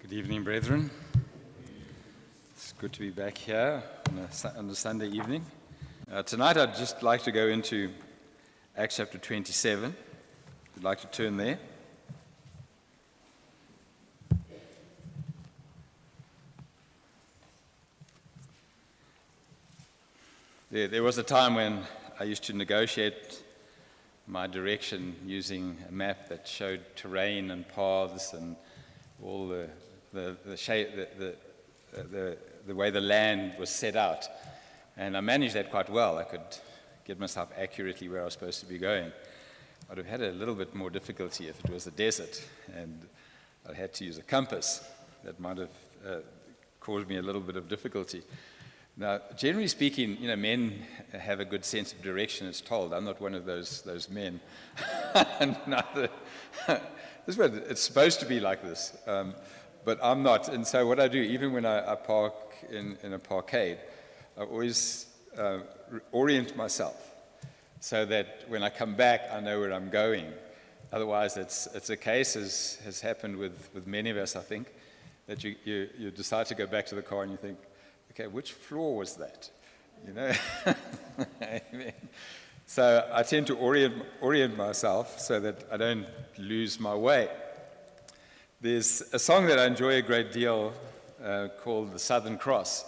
Good evening, brethren. It's good to be back here on a Sunday evening. Tonight I'd just like to go into Acts chapter 27. If you'd like to turn there. There was a time when I used to negotiate my direction using a map that showed terrain and paths and all the shape, the way the land was set out. And I managed that quite well. I could get myself accurately where I was supposed to be going. I'd have had a little bit more difficulty if it was a desert and I had to use a compass. That might have caused me a little bit of difficulty. Now, generally speaking, men have a good sense of direction, it's told. I'm not one of those men. It's supposed to be like this, but I'm not. And so what I do, even when I park in a parkade, I always orient myself so that when I come back, I know where I'm going. Otherwise, it's a case, as has happened with many of us, I think, that you decide to go back to the car and you think, okay, which floor was that? Amen. So I tend to orient myself so that I don't lose my way. There's a song that I enjoy a great deal called The Southern Cross.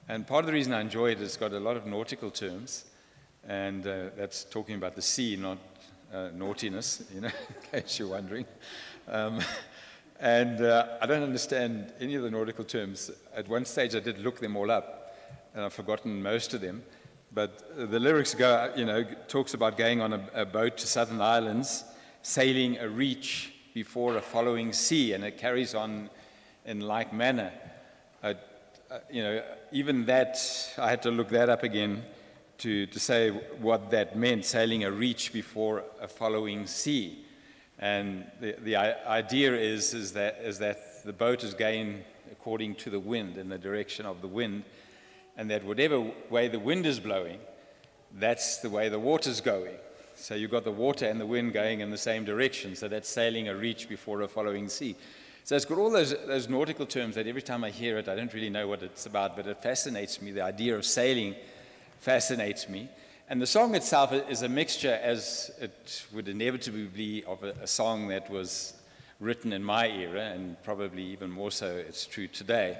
And part of the reason I enjoy it is it's got a lot of nautical terms. And that's talking about the sea, not naughtiness, in case you're wondering. And I don't understand any of the nautical terms. At one stage, I did look them all up, and I've forgotten most of them. But the lyrics talks about going on a boat to southern islands, sailing a reach before a following sea, and it carries on in like manner. Even that, I had to look that up again to say what that meant, sailing a reach before a following sea. And the idea is that the boat is going according to the wind, in the direction of the wind, and that whatever way the wind is blowing, that's the way the water's going. So you've got the water and the wind going in the same direction, so that's sailing a reach before a following sea. So it's got all those nautical terms that every time I hear it, I don't really know what it's about, but it fascinates me. The idea of sailing fascinates me. And the song itself is a mixture, as it would inevitably be, of a song that was written in my era, and probably even more so it's true today.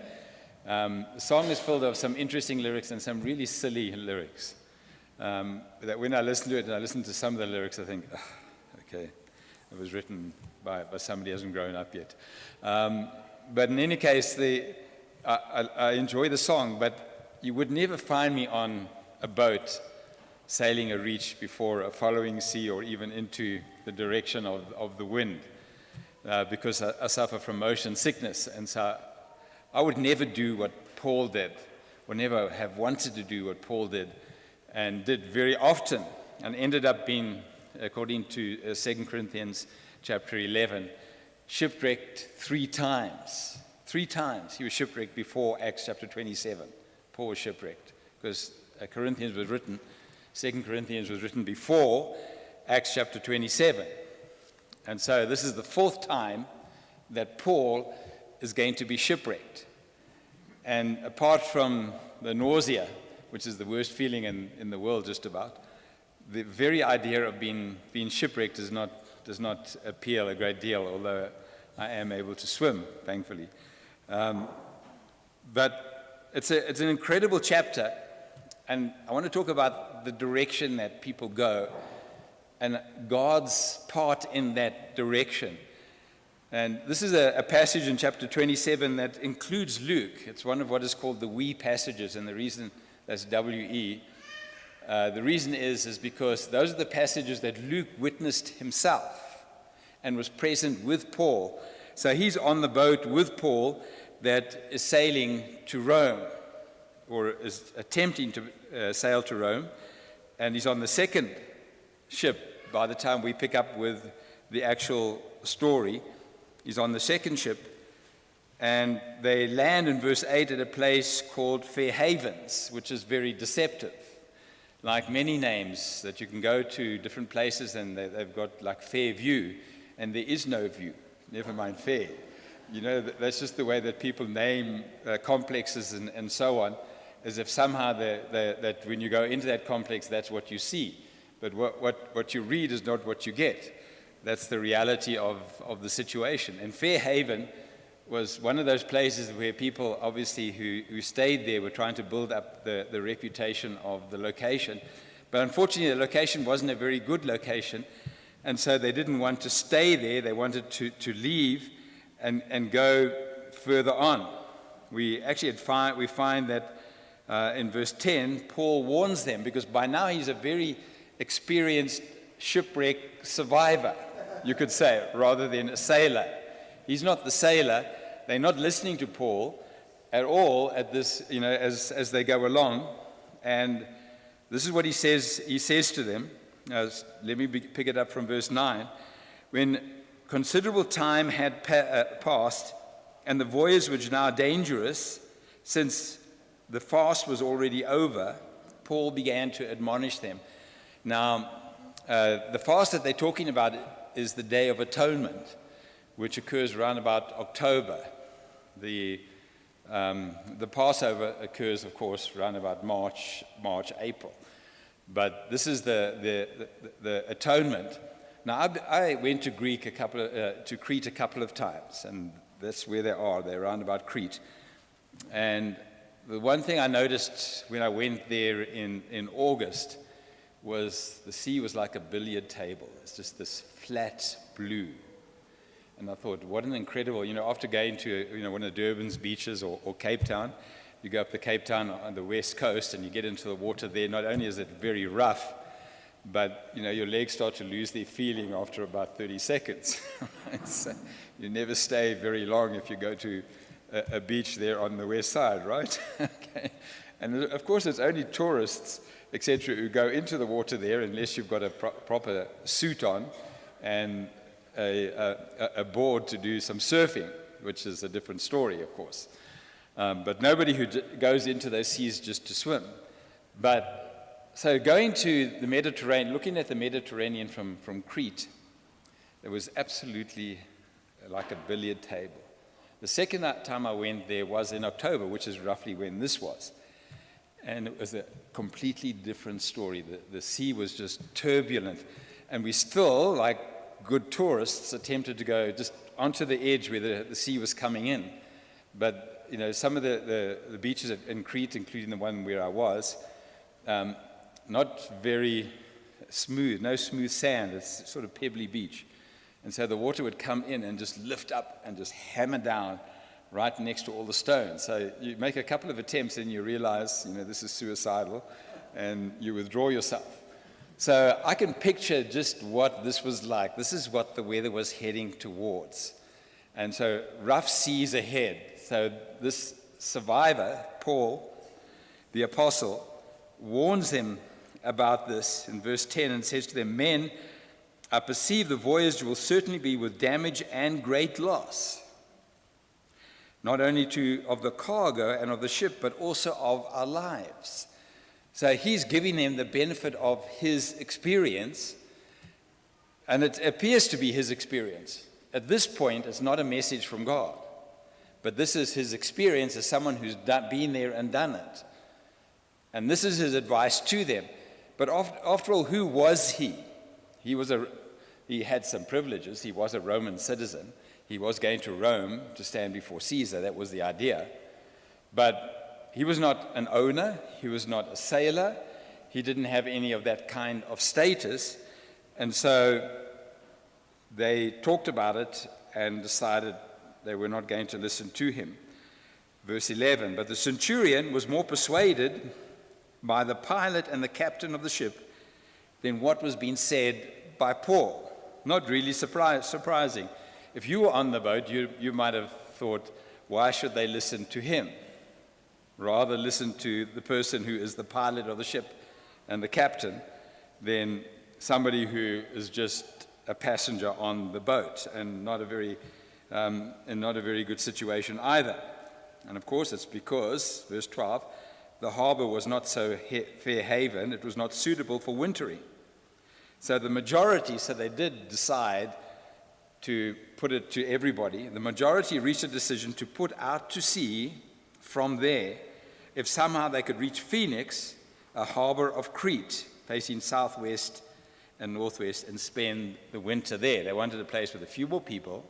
The song is filled with some interesting lyrics and some really silly lyrics. That when I listen to it and I listen to some of the lyrics, I think, okay, it was written by somebody who hasn't grown up yet. But in any case, I enjoy the song, but you would never find me on a boat sailing a reach before a following sea or even into the direction of the wind, because I suffer from motion sickness. And so I would never do what Paul did, or never have wanted to do what Paul did, and did very often, and ended up being, according to 2 Corinthians chapter 11, shipwrecked 3 times. 3 times he was shipwrecked before Acts chapter 27. Paul was shipwrecked, because 2 Corinthians was written before Acts chapter 27. And so this is the 4th time that Paul is going to be shipwrecked. And apart from the nausea, which is the worst feeling in the world just about, the very idea of being shipwrecked does not appeal a great deal, although I am able to swim, thankfully. But it's an incredible chapter, and I want to talk about the direction that people go and God's part in that direction. And this is a passage in chapter 27 that includes Luke. It's one of what is called the we passages, and the reason that's W-E. The reason is because those are the passages that Luke witnessed himself and was present with Paul. So he's on the boat with Paul that is sailing to Rome, or is attempting to sail to Rome, and he's on the second ship by the time we pick up with the actual story. He's on the second ship, and they land in verse 8 at a place called Fair Havens, which is very deceptive. Like many names that you can go to different places, and they've got like Fair View, and there is no view, never mind fair. that's just the way that people name complexes and so on, as if somehow that when you go into that complex, that's what you see. But what you read is not what you get. That's the reality of the situation. And Fairhaven was one of those places where people, obviously, who stayed there were trying to build up the reputation of the location. But unfortunately, the location wasn't a very good location, and so they didn't want to stay there. They wanted to leave and go further on. We actually find that in verse 10, Paul warns them, because by now he's a very experienced shipwreck survivor, you could say, rather than a sailor. He's not the sailor. They're not listening to Paul at all at this, as they go along. And this is what he says. He says to them, let me pick it up from verse 9. When considerable time had passed, and the voyage was now dangerous, since the fast was already over, Paul began to admonish them. Now, the fast that they're talking about is the Day of Atonement, which occurs around about October. The Passover occurs, of course, around about March, April. But this is the atonement. Now, I went to Crete a couple of times, and that's where they are. They're around about Crete. And the one thing I noticed when I went there in August was the sea was like a billiard table. It's just this flat blue. And I thought, what an incredible, after going to, one of Durban's beaches or Cape Town, you go up to Cape Town on the west coast and you get into the water there. Not only is it very rough, but, your legs start to lose their feeling after about 30 seconds. So you never stay very long if you go to a beach there on the west side, right? Okay. And of course, it's only tourists, etc., who go into the water there unless you've got a proper suit on and a board to do some surfing, which is a different story, of course. But nobody who goes into those seas just to swim. So going to the Mediterranean, looking at the Mediterranean from Crete, it was absolutely like a billiard table. The second time I went there was in October, which is roughly when this was. And it was a completely different story. The sea was just turbulent. And we still, like good tourists, attempted to go just onto the edge where the sea was coming in. But, some of the beaches in Crete, including the one where I was, not very smooth, no smooth sand. It's sort of pebbly beach. And so the water would come in and just lift up and just hammer down right next to all the stones. So you make a couple of attempts and you realize, this is suicidal, and you withdraw yourself. So I can picture just what this was like. This is what the weather was heading towards. And so rough seas ahead. So this survivor, Paul, the apostle, warns them about this in verse 10 and says to them, "Men, I perceive the voyage will certainly be with damage and great loss, not only of the cargo and of the ship, but also of our lives." So he's giving them the benefit of his experience, and it appears to be his experience. At this point, it's not a message from God, but this is his experience as someone who's been there and done it. And this is his advice to them. But after all, who was he? He had some privileges. He was a Roman citizen. He was going to Rome to stand before Caesar. That was the idea. But he was not an owner. He was not a sailor. He didn't have any of that kind of status. And so they talked about it and decided they were not going to listen to him. Verse 11, "But the centurion was more persuaded by the pilot and the captain of the ship than what was being said by Paul." Not really surprising. If you were on the boat, you might have thought, why should they listen to him? Rather listen to the person who is the pilot of the ship and the captain than somebody who is just a passenger on the boat, and not a very good situation either. And of course, it's because, verse 12, the harbor was not so fair haven, it was not suitable for wintering. So the majority, they did decide to put it to everybody, the majority reached a decision to put out to sea from there if somehow they could reach Phoenix, a harbor of Crete, facing southwest and northwest, and spend the winter there. They wanted a place with a few more people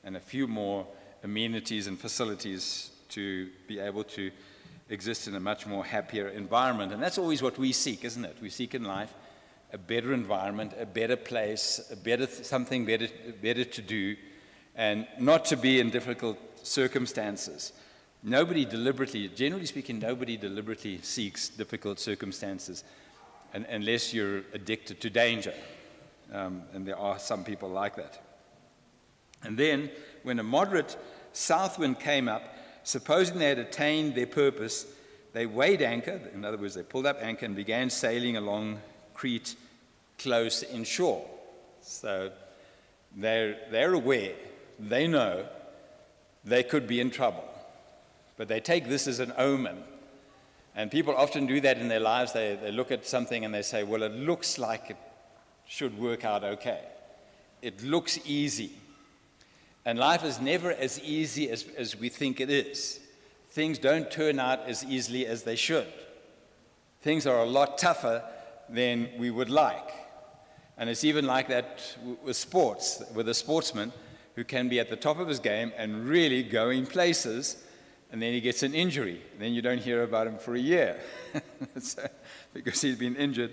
and a few more amenities and facilities to be able to exist in a much more happier environment. And that's always what we seek, isn't it? We seek in life a better environment, a better place, something better to do, and not to be in difficult circumstances. Nobody deliberately, generally speaking, nobody deliberately seeks difficult circumstances unless you're addicted to danger. And there are some people like that. And then, when a moderate south wind came up, supposing they had attained their purpose, they weighed anchor. In other words, they pulled up anchor and began sailing along Crete close inshore. So they're aware, they know they could be in trouble. But they take this as an omen. And people often do that in their lives. They look at something and they say, well, it looks like it should work out okay. It looks easy. And life is never as easy as we think it is. Things don't turn out as easily as they should. Things are a lot tougher than we would like. And it's even like that with sports, with a sportsman who can be at the top of his game and really going places, and then he gets an injury. Then you don't hear about him for a year because he's been injured.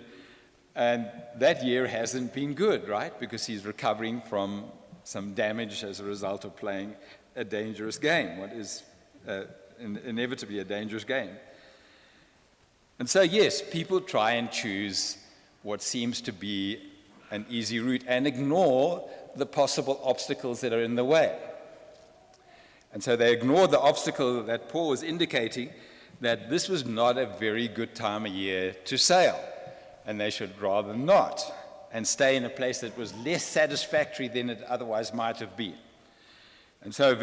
And that year hasn't been good, right? Because he's recovering from some damage as a result of playing a dangerous game, what is inevitably a dangerous game. And so, yes, people try and choose what seems to be an easy route and ignore the possible obstacles that are in the way. And so they ignored the obstacle that Paul was indicating, that this was not a very good time of year to sail, and they should rather not, and stay in a place that was less satisfactory than it otherwise might have been. And so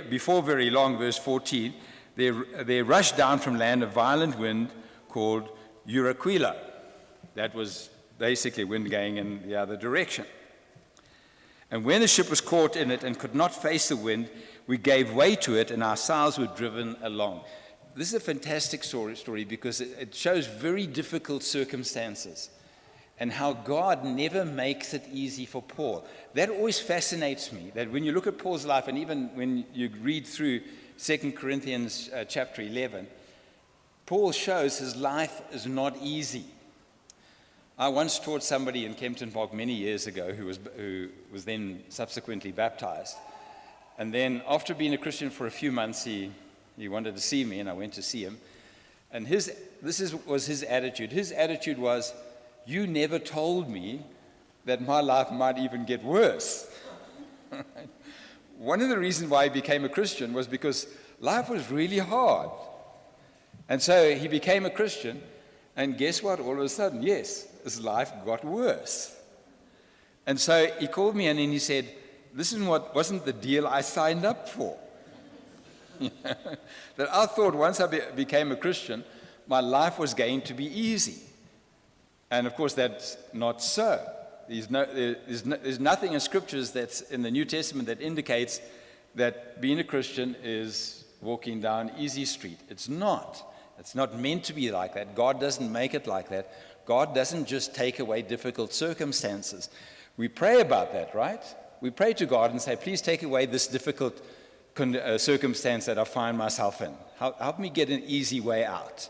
before very long, verse 14, there rushed down from land a violent wind called Euraquila. That was basically wind going in the other direction. And when the ship was caught in it and could not face the wind, we gave way to it, and our sails were driven along. This is a fantastic story because it shows very difficult circumstances and how God never makes it easy for Paul. That always fascinates me, that when you look at Paul's life, and even when you read through 2 Corinthians chapter 11, Paul shows his life is not easy. I once taught somebody in Kempton Park many years ago who was then subsequently baptized. And then after being a Christian for a few months, he wanted to see me, and I went to see him. And was his attitude. His attitude was, you never told me that my life might even get worse. One of the reasons why he became a Christian was because life was really hard. And so he became a Christian, and guess what? All of a sudden, yes, his life got worse. And so he called me in and he said, this is what wasn't the deal I signed up for. That I thought once I became a Christian, my life was going to be easy. And of course, that's not so. There's nothing in scriptures that's in the New Testament that indicates that being a Christian is walking down easy street. It's not. It's not meant to be like that. God doesn't make it like that. God doesn't just take away difficult circumstances. We pray about that, right? We pray to God and say, please take away this difficult circumstance that I find myself in. Help me get an easy way out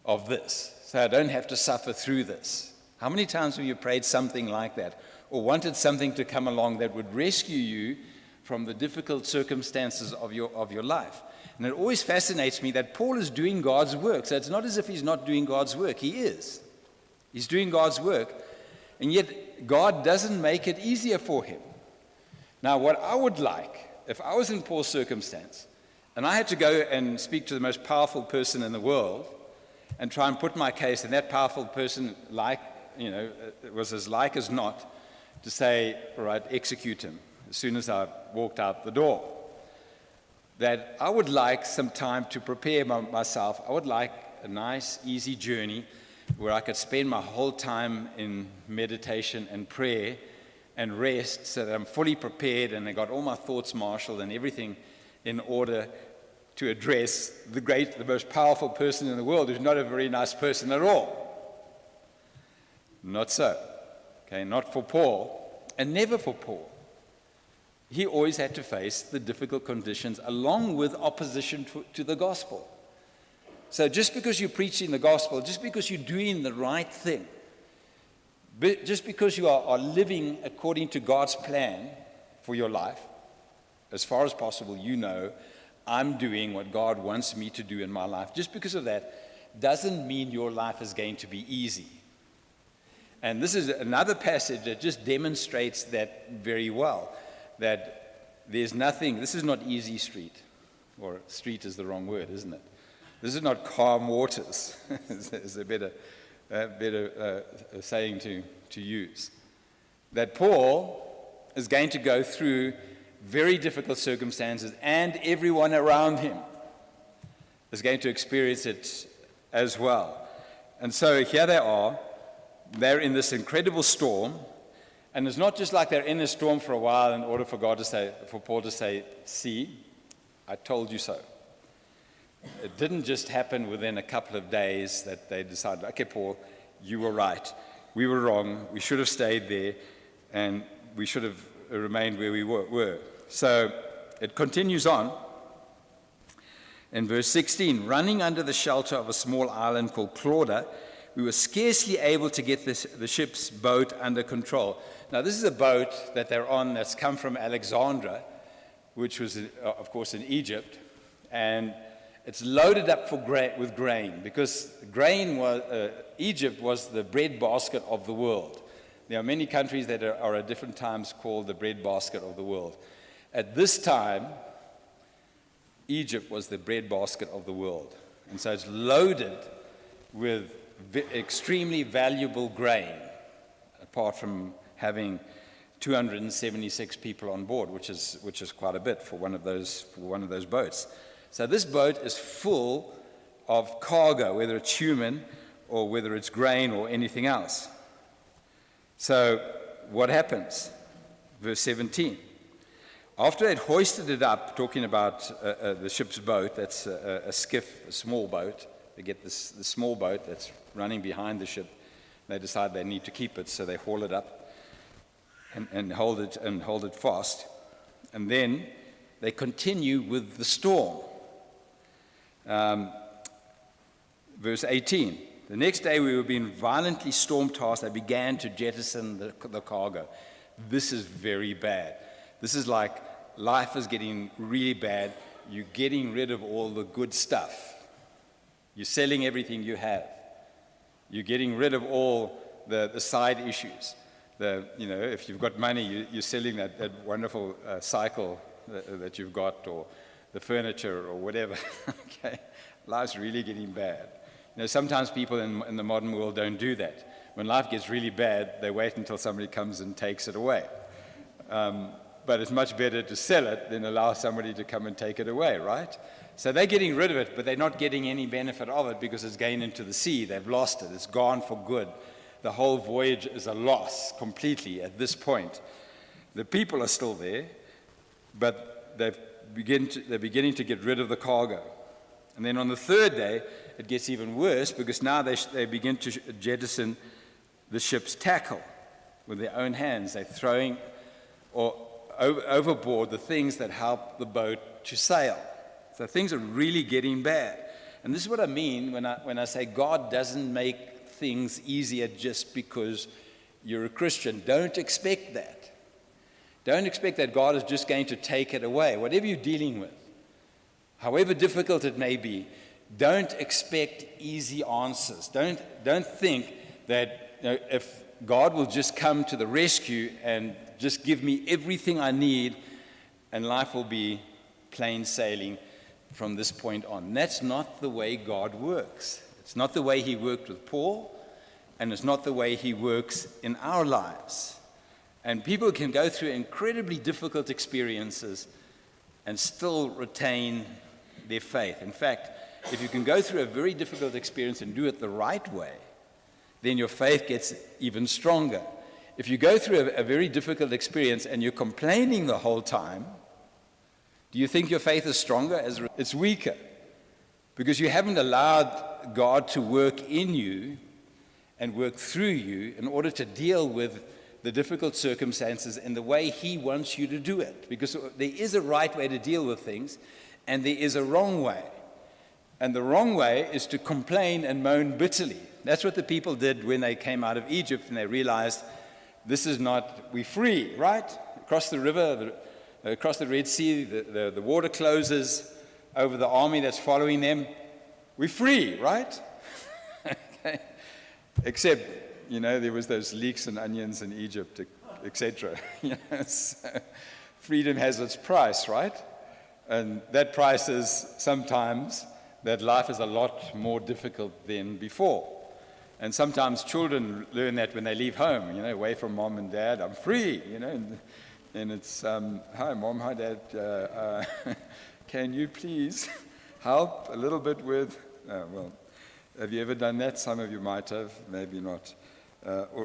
of this so I don't have to suffer through this. How many times have you prayed something like that, or wanted something to come along that would rescue you from the difficult circumstances of your life? And it always fascinates me that Paul is doing God's work. So it's not as if he's not doing God's work. He is. He's doing God's work, and yet God doesn't make it easier for him. Now, what I would like, if I was in Paul's circumstance, and I had to go and speak to the most powerful person in the world and try and put my case, and that powerful person, it was as like as not, to say, all right, execute him as soon as I walked out the door. That I would like some time to prepare myself. I would like a nice, easy journey where I could spend my whole time in meditation and prayer and rest so that I'm fully prepared and I got all my thoughts marshaled and everything in order to address the most powerful person in the world who's not a very nice person at all. Not so. Okay, not for Paul, and never for Paul. He always had to face the difficult conditions along with opposition to the gospel. So just because you're preaching the gospel, just because you're doing the right thing, just because you are living according to God's plan for your life, as far as possible, you know, I'm doing what God wants me to do in my life. Just because of that doesn't mean your life is going to be easy. And this is another passage that just demonstrates that very well, that there's nothing, this is not easy street, or street is the wrong word, isn't it? This is not calm waters, is a better saying to use. That Paul is going to go through very difficult circumstances, and everyone around him is going to experience it as well. And so here they are, they're in this incredible storm, and it's not just like they're in a storm for a while in order for Paul to say, see, I told you so. It didn't just happen within a couple of days that they decided, okay, Paul, you were right. We were wrong. We should have stayed there, and we should have remained where we were. So it continues on in verse 16. Running under the shelter of a small island called Clauda, we were scarcely able to get the ship's boat under control. Now, this is a boat that they're on that's come from Alexandria, which was, of course, in Egypt, and it's loaded up with grain, because Egypt was the breadbasket of the world. There are many countries that are at different times called the breadbasket of the world. At this time, Egypt was the breadbasket of the world. And so it's loaded with extremely valuable grain, apart from having 276 people on board, which is quite a bit for one of those boats. So this boat is full of cargo, whether it's human or whether it's grain or anything else. So what happens? Verse 17. After they'd hoisted it up, talking about the ship's boat, that's a skiff, a small boat. They get the small boat that's running behind the ship. They decide they need to keep it, so they haul it up and hold it fast. And then they continue with the storm. Verse 18. The next day we were being violently storm-tossed. They began to jettison the cargo. This is very bad. This is like life is getting really bad. You're getting rid of all the good stuff. You're selling everything you have. You're getting rid of all the side issues. If you've got money, you're selling that wonderful cycle that you've got, or the furniture, or whatever. Okay, life's really getting bad. Sometimes people in the modern world don't do that. When life gets really bad, they wait until somebody comes and takes it away. But it's much better to sell it than allow somebody to come and take it away, right? So they're getting rid of it, but they're not getting any benefit of it because it's going into the sea. They've lost it. It's gone for good. The whole voyage is a loss completely at this point. The people are still there, but they're beginning to get rid of the cargo. And then on the third day, it gets even worse, because now they begin to jettison the ship's tackle with their own hands. They're throwing overboard the things that help the boat to sail. So things are really getting bad. And this is what I mean when I say God doesn't make things easier just because you're a Christian. Don't expect that. Don't expect that God is just going to take it away. Whatever you're dealing with, however difficult it may be, don't expect easy answers. Don't think that if God will just come to the rescue and just give me everything I need and life will be plain sailing from this point on. That's not the way God works. It's not the way he worked with Paul, and it's not the way he works in our lives. And people can go through incredibly difficult experiences and still retain their faith. In fact, if you can go through a very difficult experience and do it the right way, then your faith gets even stronger. if you go through a very difficult experience and you're complaining the whole time, do you think your faith is stronger? It's weaker, because you haven't allowed God to work in you and work through you in order to deal with the difficult circumstances in the way He wants you to do it. Because there is a right way to deal with things, and there is a wrong way. And the wrong way is to complain and moan bitterly. That's what the people did when they came out of Egypt, and they realized, this is not, we're free, right? Across the river, across the Red Sea, the water closes over the army that's following them. We're free, right? Okay. Except, there was those leeks and onions in Egypt, etc. So freedom has its price, right? And that price is sometimes that life is a lot more difficult than before. And sometimes children learn that when they leave home, away from mom and dad. I'm free, and it's, hi mom, hi dad, can you please help a little bit with, well, have you ever done that? Some of you might have, maybe not.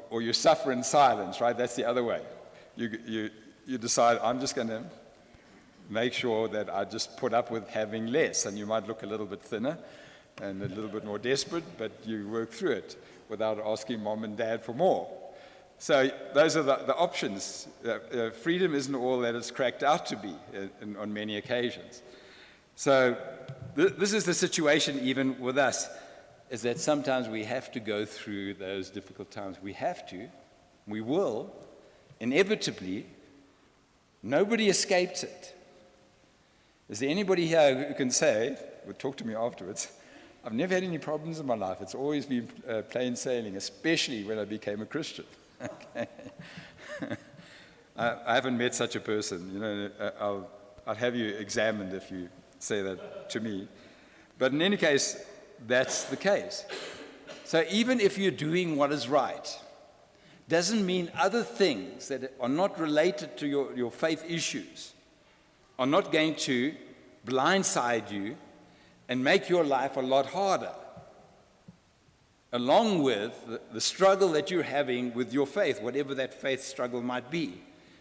Or you suffer in silence, right? That's the other way. You decide, I'm just going to make sure that I just put up with having less, and you might look a little bit thinner and a little bit more desperate, but you work through it without asking mom and dad for more. So those are the options. Freedom isn't all that it's cracked out to be on many occasions. So this is the situation even with us, is that sometimes we have to go through those difficult times. We have to. We will. Inevitably. Nobody escapes it. Is there anybody here who can say, or talk to me afterwards, I've never had any problems in my life. It's always been plain sailing, especially when I became a Christian. Okay. I haven't met such a person. I'll have you examined if you say that to me. But in any case, that's the case. So even if you're doing what is right, doesn't mean other things that are not related to your faith issues are not going to blindside you and make your life a lot harder, along with the struggle that you're having with your faith, whatever that faith struggle might be,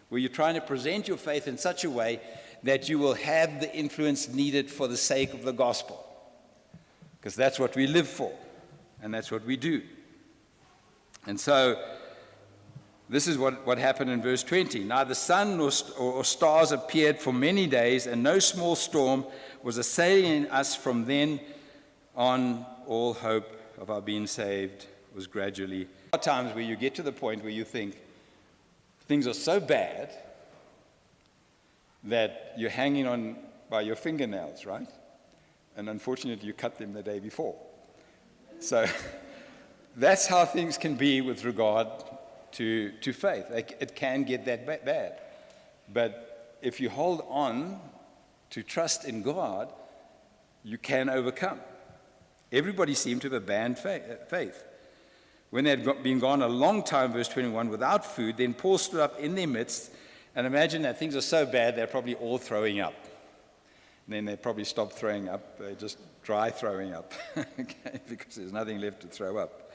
where you're trying to present your faith in such a way that you will have the influence needed for the sake of the gospel. Because that's what we live for, and that's what we do. And so, this is what happened in verse 20. Neither sun or stars appeared for many days, and no small storm was assailing us. From then on, all hope of our being saved was gradually. There are times where you get to the point where you think things are so bad that you're hanging on by your fingernails, right? And unfortunately, you cut them the day before. So that's how things can be with regard to faith. It can get that bad. But if you hold on to trust in God, you can overcome. Everybody seemed to have abandoned faith. When they had been gone a long time, verse 21, without food, then Paul stood up in their midst, and imagine that things are so bad, they're probably all throwing up. And then they probably stop throwing up, they just dry throwing up, okay, because there's nothing left to throw up.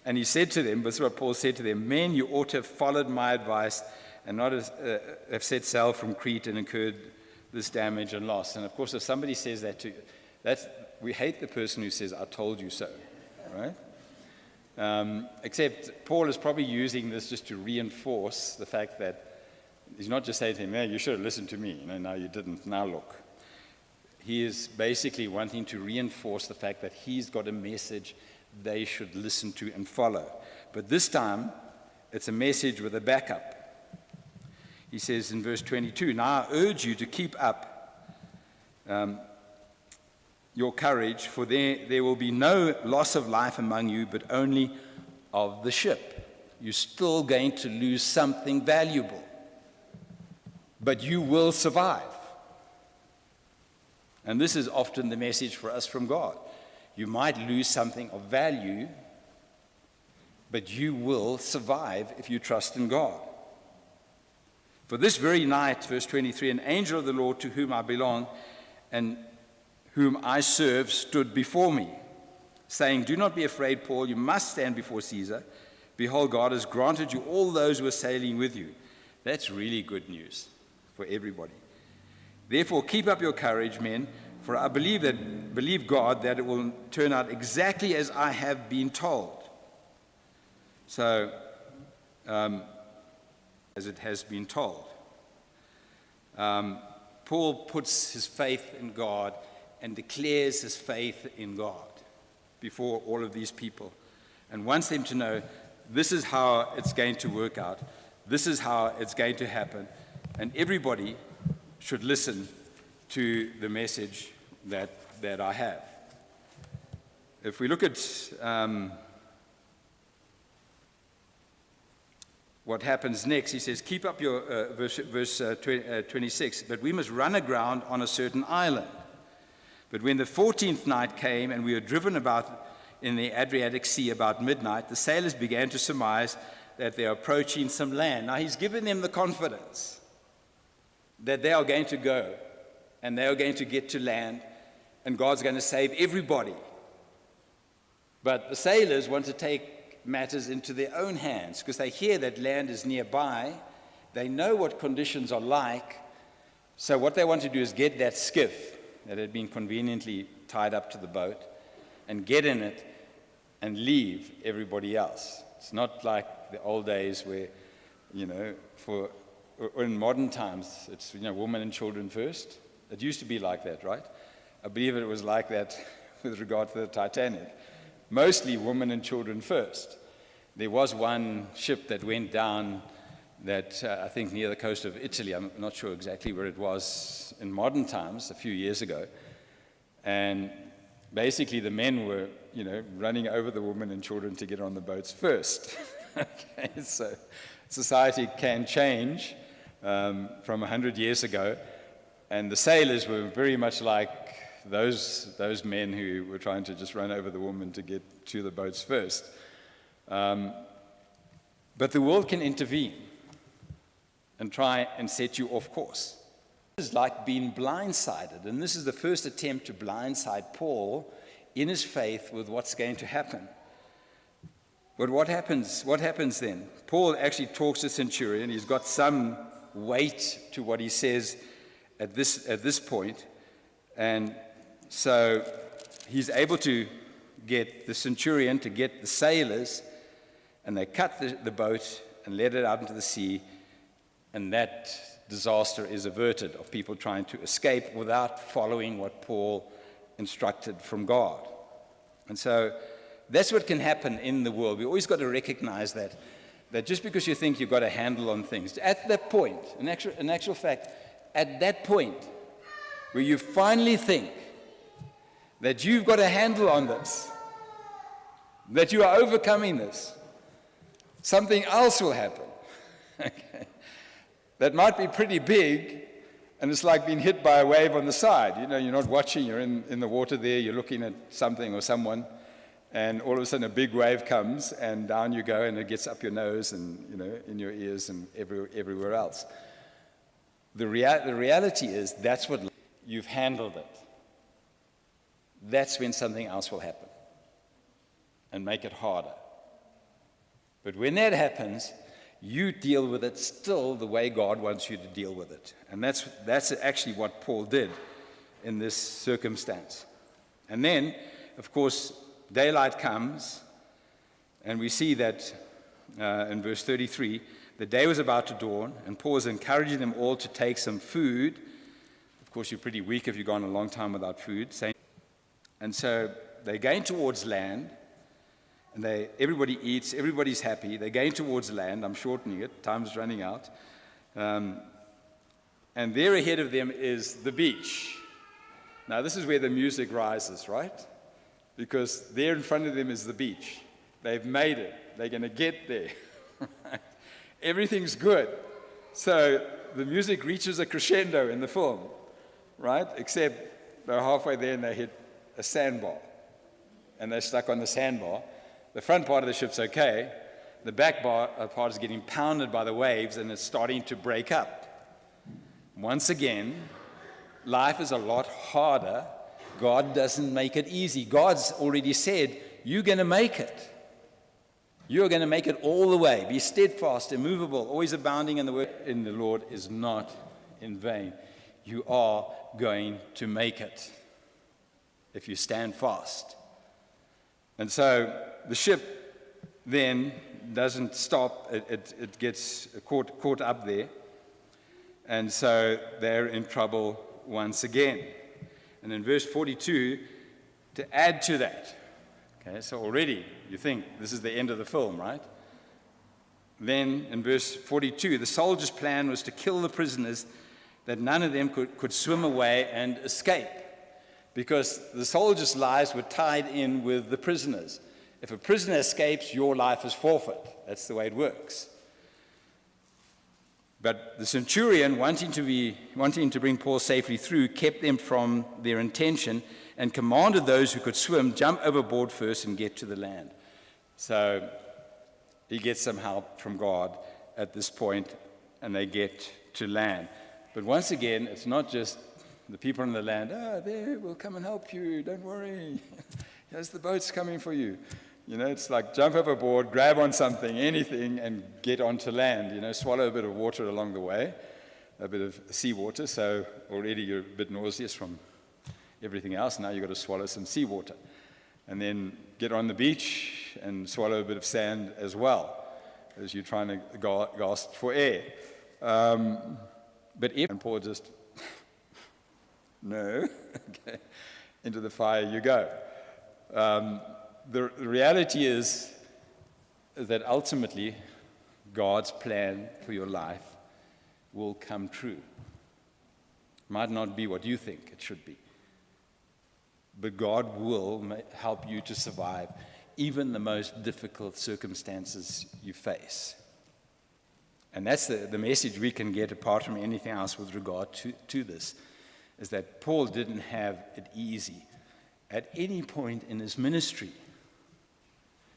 And he said to them, this is what Paul said to them, men, you ought to have followed my advice and not have set sail from Crete and incurred this damage and loss. And of course, if somebody says that to you, we hate the person who says, I told you so, right? Except Paul is probably using this just to reinforce the fact that he's not just saying to him, hey, you should have listened to me. No, you didn't. Now look. He is basically wanting to reinforce the fact that he's got a message they should listen to and follow. But this time, it's a message with a backup. He says in verse 22, now I urge you to keep up your courage, for there will be no loss of life among you, but only of the ship. You're still going to lose something valuable, but you will survive. And this is often the message for us from God. You might lose something of value, but you will survive if you trust in God. For this very night, verse 23, an angel of the Lord to whom I belong and whom I serve stood before me, saying, do not be afraid, Paul, you must stand before Caesar. Behold, God has granted you all those who are sailing with you. That's really good news for everybody. Therefore, keep up your courage, men, for I believe God that it will turn out exactly as I have been told. So, as it has been told. Paul puts his faith in God and declares his faith in God before all of these people and wants them to know this is how it's going to work out. This is how it's going to happen. And everybody should listen to the message that I have. If we look at what happens next, he says, keep up your, verse 26, but we must run aground on a certain island. But when the 14th night came and we were driven about in the Adriatic Sea about midnight, the sailors began to surmise that they are approaching some land. Now he's given them the confidence that they are going to go and they are going to get to land and God's going to save everybody. But the sailors want to take matters into their own hands because they hear that land is nearby. They know what conditions are like. So what they want to do is get that skiff that had been conveniently tied up to the boat and get in it and leave everybody else. It's not like the old days where, in modern times, it's, women and children first. It used to be like that, right? I believe it was like that with regard to the Titanic. Mostly women and children first. There was one ship that went down that I think near the coast of Italy. I'm not sure exactly where it was in modern times, a few years ago. And basically the men were, running over the women and children to get on the boats first. Okay, so society can change from 100 years ago. And the sailors were very much like those men who were trying to just run over the women to get to the boats first. But the world can intervene and try and set you off course. It's like being blindsided, and this is the first attempt to blindside Paul in his faith with what's going to happen. But what happens then? Paul actually talks to the centurion. He's got some weight to what he says at this point, and so he's able to get the centurion to get the sailors, and they cut the boat and let it out into the sea, and that disaster is averted of people trying to escape without following what Paul instructed from God. And so that's what can happen in the world. We always got to recognize that just because you think you've got a handle on things, at that point, in actual fact, at that point where you finally think that you've got a handle on this, that you are overcoming this, something else will happen. Okay. That might be pretty big, and it's like being hit by a wave on the side. You're not watching, you're in the water there, you're looking at something or someone, and all of a sudden a big wave comes, and down you go, and it gets up your nose and, in your ears and everywhere else. The reality is that's what you've handled it. That's when something else will happen and make it harder. But when that happens, you deal with it still the way God wants you to deal with it. And that's actually what Paul did in this circumstance. And then, of course, daylight comes, and we see that in verse 33, the day was about to dawn, and Paul was encouraging them all to take some food. Of course, you're pretty weak if you've gone a long time without food. And so they're going towards land, and everybody eats, everybody's happy. They're going towards land. I'm shortening it. Time's running out. And there ahead of them is the beach. Now, this is where the music rises, right? Because there in front of them is the beach. They've made it. They're going to get there. Everything's good. So the music reaches a crescendo in the film, right? Except they're halfway there and they hit a sandbar. And they're stuck on the sandbar. The front part of the ship's okay. The back part is getting pounded by the waves, and it's starting to break up. Once again, life is a lot harder. God doesn't make it easy. God's already said, you're going to make it. You are going to make it all the way. Be steadfast, immovable, always abounding in the work in the Lord is not in vain. You are going to make it if you stand fast. And so the ship then doesn't stop. It gets caught up there. And so they're in trouble once again. And in verse 42, to add to that, okay, so already you think this is the end of the film, right? Then in verse 42, the soldiers' plan was to kill the prisoners, that none of them could swim away and escape, because the soldiers' lives were tied in with the prisoners. If a prisoner escapes, your life is forfeit. That's the way it works. But the centurion, wanting to bring Paul safely through, kept them from their intention and commanded those who could swim jump overboard first and get to the land. So he gets some help from God at this point, and they get to land. But once again, it's not just the people on the land, there, we'll come and help you, don't worry. Here's the boats coming for you. It's like jump overboard, grab on something, anything, and get onto land. Swallow a bit of water along the way, a bit of seawater. So already you're a bit nauseous from everything else. Now you've got to swallow some seawater. And then get on the beach and swallow a bit of sand as well, as you're trying to gasp for air. And Paul just, no, okay, into the fire you go. The reality is that ultimately God's plan for your life will come true. It might not be what you think it should be, but God will help you to survive even the most difficult circumstances you face. And that's the message we can get apart from anything else with regard to this, is that Paul didn't have it easy at any point in his ministry,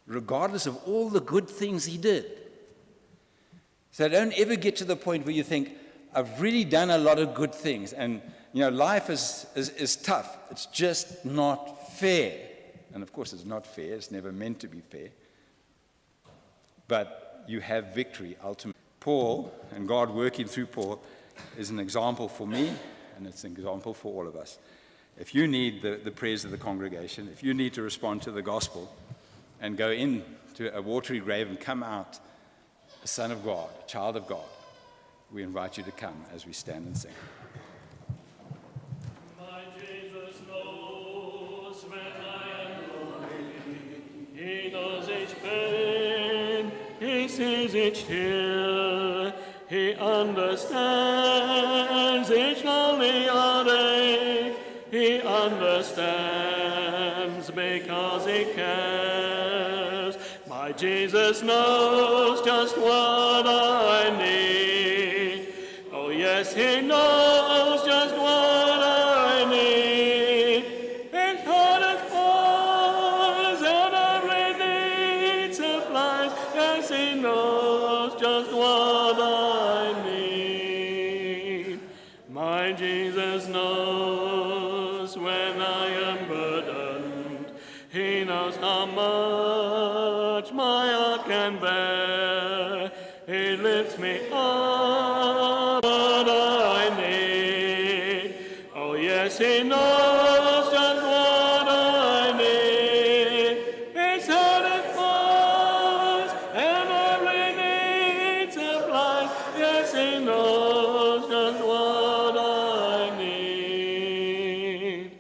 regardless of all the good things he did. So don't ever get to the point where you think, I've really done a lot of good things, and life is tough. It's just not fair. And of course it's not fair. It's never meant to be fair. But you have victory ultimately. Paul, and God working through Paul, is an example for me, and it's an example for all of us. If you need the prayers of the congregation, if you need to respond to the gospel and go into a watery grave and come out a son of God, a child of God, we invite you to come as we stand and sing. My Jesus knows when I am lonely. He knows each pain, he sees each tear, he understands each lonely heartache. He understands because he cares. My Jesus knows just what I need. Oh yes, he knows just what I need. In time of falls and every need supplies. Yes, he knows just what I need. My Jesus knows when I am burdened. He knows how much my heart can bear. He lifts me up what I need. Oh yes, he knows just what I need. His heart it falls and every need supplies. Yes, he knows just what I need.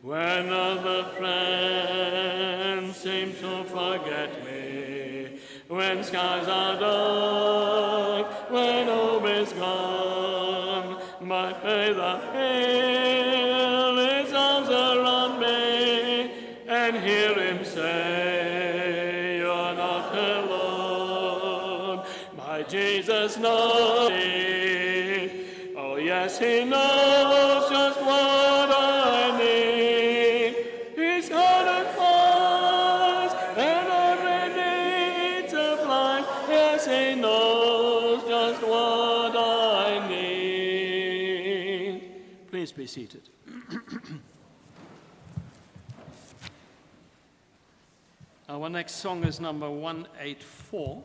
When other friends seem to forget me, when skies are dark, when hope is gone, my faith I feel his arms around me, and hear him say, you're not alone. My Jesus knows me. Oh yes, he knows just what I need. His heart and falls and every need supplies. Yes, he knows just what I need. Please be seated. I Our next song is number 184.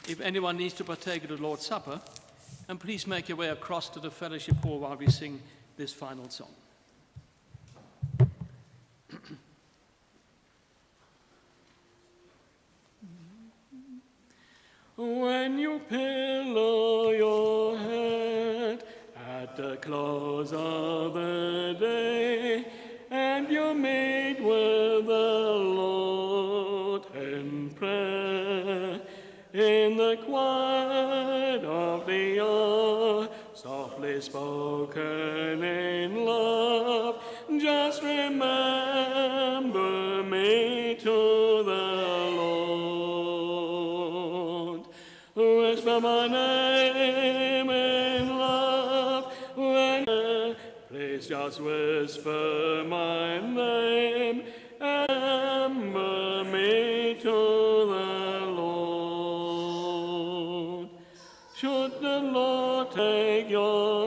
If anyone needs to partake of the Lord's Supper, and please make your way across to the fellowship hall while we sing this final song. When you pillow your head at the close of the day, and you meet with the Lord in prayer, in the quiet of the hour, softly spoken in love, just remember me to the Lord. Whisper my name in love, when please just whisper my name, and remember me to the Lord. Should the Lord take your